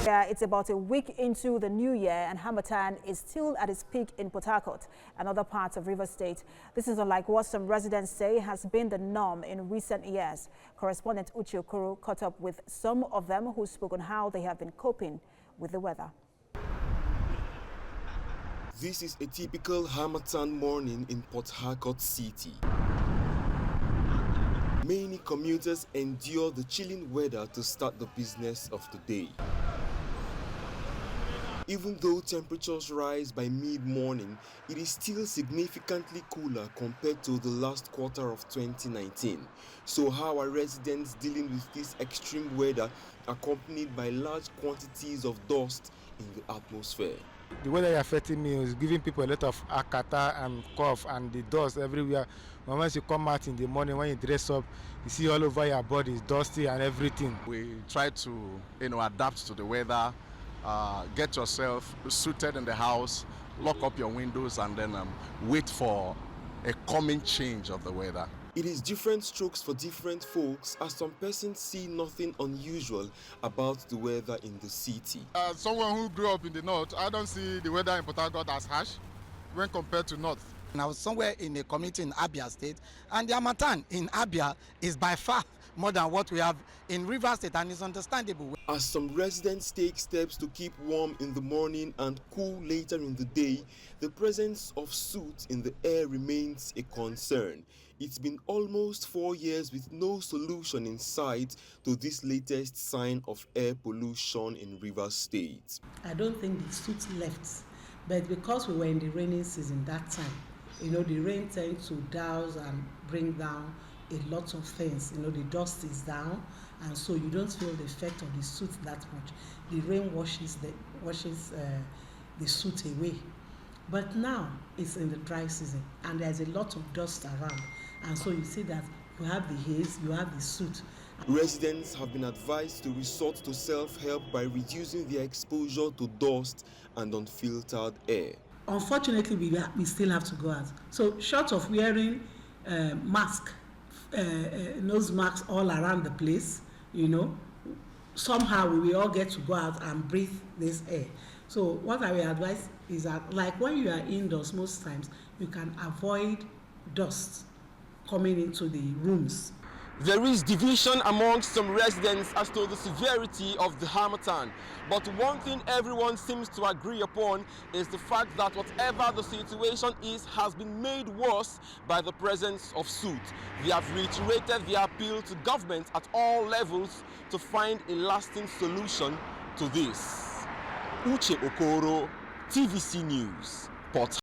Yeah, it's about a week into the new year and Harmattan is still at its peak in Port Harcourt and other parts of Rivers State. This is unlike what some residents say has been the norm in recent years. Correspondent Uche Okoro caught up with some of them who spoke on how they have been coping with the weather. This is a typical Harmattan morning in Port Harcourt City. Many commuters endure the chilling weather to start the business of the day. Even though temperatures rise by mid-morning, it is still significantly cooler compared to the last quarter of 2019. So how are residents dealing with this extreme weather accompanied by large quantities of dust in the atmosphere? The weather is affecting me is giving people a lot of Cattah and cough and the dust everywhere. And once you come out in the morning, when you dress up, you see all over your body is dusty and everything. We try to, adapt to the weather. Get yourself suited in the house, lock up your windows, and then wait for a coming change of the weather. It is different strokes for different folks, as some persons see nothing unusual about the weather in the city. As someone who grew up in the north, I don't see the weather in Port Harcourt as harsh when compared to north. I was somewhere in a community in Abia State, and the Harmattan in Abia is by far more than what we have in Rivers State, and it's understandable. As some residents take steps to keep warm in the morning and cool later in the day, the presence of soot in the air remains a concern. It's been almost 4 years with no solution in sight to this latest sign of air pollution in Rivers State. I don't think the soot left, but because we were in the rainy season that time, the rain tends to douse and bring down a lot of things. The dust is down, and so you don't feel the effect of the soot that much. The rain washes the soot away. But now it's in the dry season, and there's a lot of dust around, and so you see that you have the haze, you have the soot. Residents have been advised to resort to self-help by reducing their exposure to dust and unfiltered air. Unfortunately, we still have to go out. So short of wearing nose masks all around the place, somehow we will all get to go out and breathe this air. So what I will advise is that, like when you are indoors, most times you can avoid dust coming into the rooms. There is division among some residents as to the severity of the Harmattan, but one thing everyone seems to agree upon is the fact that whatever the situation is has been made worse by the presence of soot. They have reiterated their appeal to government at all levels to find a lasting solution to this. Uche Okoro, TVC News, Port